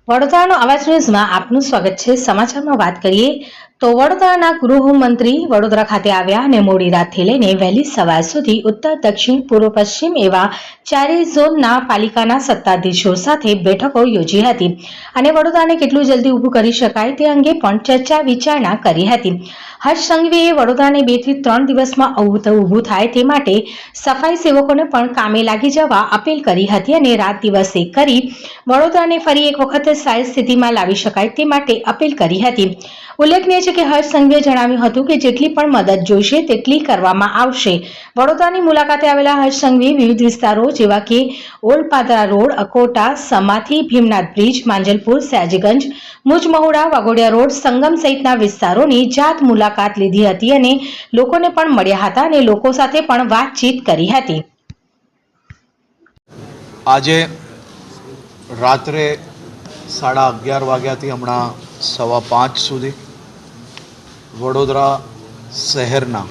વડોદરાનો અવાજ ન્યૂઝમાં આપનું સ્વાગત છે। સમાચારમાં વાત કરીએ તો વડોદરાના ગૃહમંત્રી વડોદરા ખાતે આવ્યા અને મોડી રાતથી લઈને વહેલી સવાર સુધી ઉત્તર, દક્ષિણ, પૂર્વ, પશ્ચિમ એવા ચારેય ઝોનના પાલિકાના સત્તાધીશો સાથે બેઠકો યોજી હતી અને વડોદરાને કેટલું જલ્દી ઊભું કરી શકાય તે અંગે પણ ચર્ચા વિચારણા કરી હતી। હર્ષ સંઘવીએ વડોદરાને 2 થી 3 દિવસમાં ઊભું થાય તે માટે સફાઈ સેવકોને પણ કામે લાગી જવા અપીલ કરી હતી અને રાત દિવસ એક કરી વડોદરાને ફરી એક વખત સારી સ્થિતિમાં લાવી શકાય તે માટે અપીલ કરી હતી। ઉલ્લેખનીય છે કે હર્ષ સંઘવીએ જણાવ્યું હતું કે જેટલી પણ મદદ જોઈશે તેટલી કરવામાં આવશે। વડોદરાની મુલાકાતે આવેલા હર્ષ સંઘવીએ વિવિધ વિસ્તારો જેવા કે ઓલપાદરા road, Akota, સમાથી, Bhimnath bridge, Manjalpur, Sayajiganj, Mujmahuda, Waghodia road, સંગમ સહિતના વિસ્તારોની જાત મુલાકાત લીધી હતી અને લોકોને પણ મળ્યા હતા અને લોકો સાથે પણ વાતચીત કરી હતી। આજે રાત્રે 11:30 વાગ્યાથી હમણાં 5:15 સુધી વડોદરા શહેરના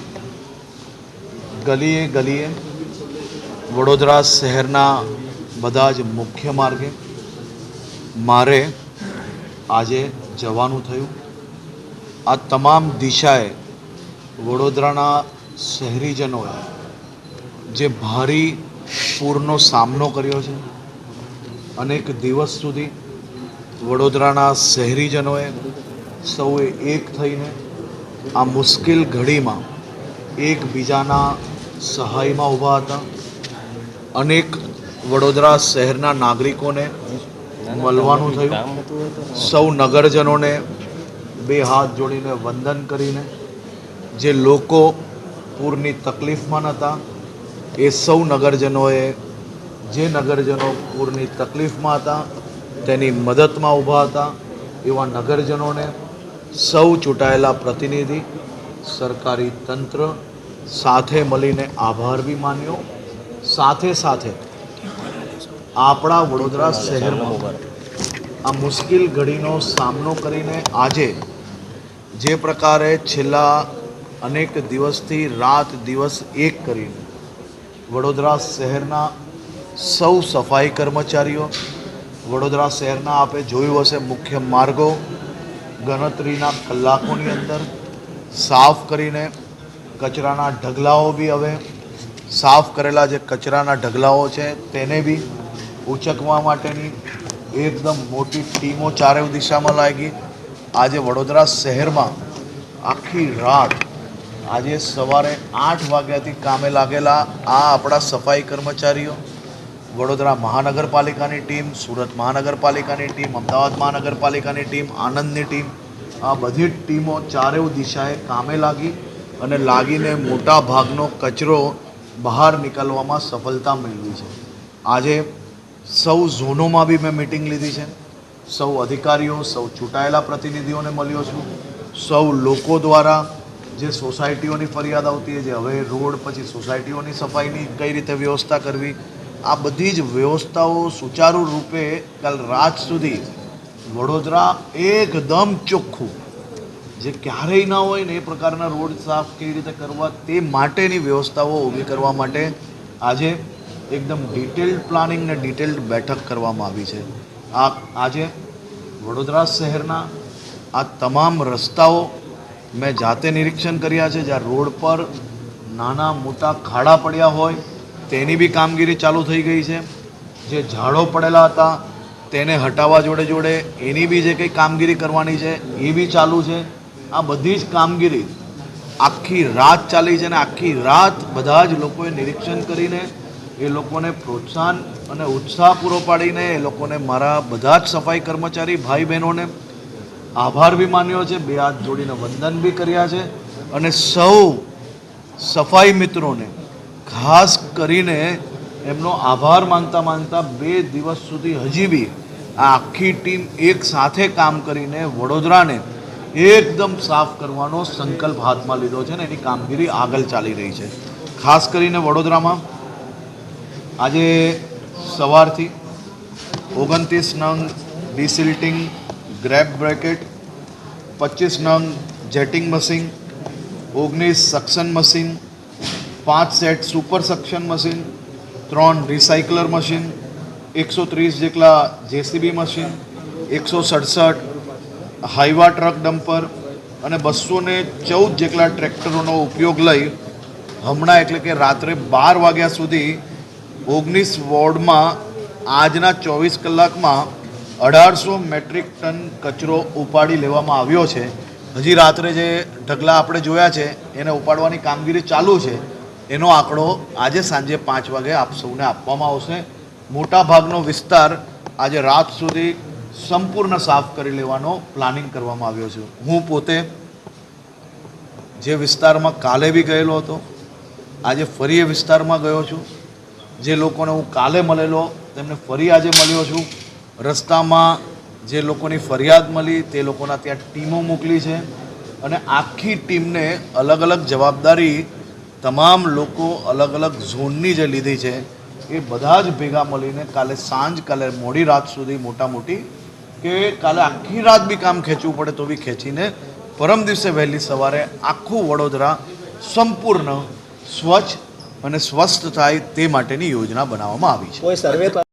ગલીએ ગલીએ વડોદરા શહેરના બધા જ મુખ્ય માર્ગે મારે આજે જવાનું થયું। આ તમામ દિશાએ વડોદરાના શહેરીજનોએ જે ભારે પૂરનો સામનો કર્યો છે, અનેક દિવસ સુધી વડોદરાના શહેરીજનોએ સૌએ એક થઈને આ મુશ્કેલ ઘડીમાં એકબીજાના સહાયમાં ઊભા હતા। અનેક વડોદરા શહેરના નાગરિકોને મળવાનું થયું। સૌ નગરજનોને બે હાથ જોડીને વંદન કરીને જે લોકો પૂરની તકલીફમાં નહોતા એ સૌ નગરજનોએ જે નગરજનો પૂરની તકલીફમાં હતા તેની મદદમાં ઊભા હતા એવા નગરજનોને સૌ ચૂંટાયેલા પ્રતિનિધિ, સરકારી તંત્ર સાથે મળીને આભાર બી માન્યો। સાથે સાથે આપણા વડોદરા શહેરમાં આ મુશ્કેલ ઘડીનો સામનો કરીને આજે જે પ્રકારે છેલ્લા અનેક દિવસથી રાત દિવસ એક કરીને વડોદરા શહેરના સૌ સફાઈ કર્મચારીઓ, વડોદરા શહેરના આપે જોયું હશે મુખ્ય માર્ગો ગણતરીના કલાકોની અંદર સાફ કરીને કચરાના ઢગલાઓ બી હવે સાફ કરેલા જે કચરાના ઢગલાઓ છે તેને બી ઉચકવા માટેની એકદમ મોટી ટીમો ચારે દિશામાં લાગી। આજે વડોદરા શહેરમાં આખી રાત આજે સવારે 8 વાગ્યાથી કામે લાગેલા આ આપણા સફાઈ કર્મચારીઓ, વડોદરા મહાનગરપાલિકાની ટીમ, સુરત મહાનગરપાલિકાની ટીમ, અમદાવાદ મહાનગરપાલિકાની ટીમ, આણંદની ટીમ, આ બધી જ ટીમો ચારે દિશાએ કામે લાગીને મોટા ભાગનો કચરો બહાર નીકળવામાં સફળતા મેળવી છે। આજે સૌ ઝોનોમાં બી મેં મિટિંગ લીધી છે, સૌ અધિકારીઓ, સૌ ચૂંટાયેલા પ્રતિનિધિઓને મળ્યો છું। સૌ લોકો દ્વારા જે સોસાયટીઓની ફરિયાદ આવતી જે હવે રોડ પછી સોસાયટીઓની સફાઈની કઈ રીતે વ્યવસ્થા કરવી, આ બધી જ વ્યવસ્થાઓ સુચારુ રૂપે કાલ રાત સુધી વડોદરા એકદમ ચોખ્ખું જે ક્યારેય ના હોય ને એ પ્રકારના રોડ સાફ કેવી રીતે કરવા તે માટેની વ્યવસ્થાઓ ઊભી કરવા માટે આજે એકદમ ડિટેલ્ડ પ્લાનિંગ ને ડિટેલ્ડ બેઠક કરવામાં આવી છે। આજે વડોદરા શહેરના આ તમામ રસ્તાઓ મેં જાતે નિરીક્ષણ કર્યા છે। જ્યાં રોડ પર નાના મોટા ખાડા પડ્યા હોય તેની બી કામગીરી ચાલુ થઈ ગઈ છે। જે ઝાડો પડેલા હતા તેને હટાવવા જોડે જોડે એની બી જે કંઈ કામગીરી કરવાની છે એ બી ચાલુ છે। આ બધી જ કામગીરી આખી રાત ચાલી છે અને આખી રાત બધા જ લોકોએ નિરીક્ષણ કરીને એ લોકોને પ્રોત્સાહન અને ઉત્સાહ પૂરો પાડીને એ લોકોને મારા બધા જ સફાઈ કર્મચારી ભાઈ બહેનોને આભાર બી માન્યો છે, બે હાથ જોડીને વંદન બી કર્યા છે અને સૌ સફાઈ મિત્રોને ખાસ કરીને એમનો આભાર માનતા 2 દિવસ સુધી હજી બી આ આખી ટીમ એક સાથે કામ કરીને વડોદરાને એકદમ સાફ કરવાનો સંકલ્પ હાથમાં લીધો છે ને એની કામગીરી આગળ ચાલી રહી છે। ખાસ કરીને વડોદરામાં આજે સવારથી 29 નંગ ડિસિલ્ટિંગ ગ્રેપ બ્રેકેટ, 25 નંગ jetting machine, 19 suction machine, 5 set super suction machine, 3 રિસાયકલર machine, 130 જેટલા JCB machine, 167 Hyva truck dumper અને 214 જેટલા ટ્રેક્ટરોનો ઉપયોગ લઈ હમણાં એટલે કે રાત્રે 12 વાગ્યા સુધી 19 વોર્ડમાં આજના 24 કલાકમાં 1800 મેટ્રિક ટન કચરો ઉપાડી લેવામાં આવ્યો છે. હજી રાત્રે જે ઢગલા આપણે જોયા છે એને ઉપાડવાની કામગીરી ચાલુ છે. એનો આંકડો આજે સાંજે 5 વાગે આપ સૌને આપવામાં આવશે. મોટા ભાગનો વિસ્તાર આજે રાત સુધી સંપૂર્ણ સાફ કરી લેવાનો પ્લાનિંગ કરવામાં આવ્યો છે. હું પોતે જે વિસ્તારમાં કાલે બી ગયેલો હતો, આજે ફરી એ વિસ્તારમાં ગયો છું. જે લોકોને હું કાલે મળેલો તેમને ફરી આજે મળ્યો છું. રસ્તામાં જે લોકોની ફરિયાદ મળી તે લોકોના ત્યાં ટીમો મોકલી છે અને આખી ટીમને અલગ અલગ જવાબદારી તમામ લોકો અલગ અલગ ઝોનની જે લીધી છે એ બધા જ ભેગા મળીને કાલે મોડી રાત સુધી મોટી કે કાલે આખી રાત બી કામ ખેંચવું પડે તો બી ખેંચીને પરમ દિવસે વહેલી સવારે આખું વડોદરા સંપૂર્ણ સ્વચ્છ અને સ્વસ્થ થાય તે માટેની યોજના બનાવવામાં આવી છે. કોઈ સર્વે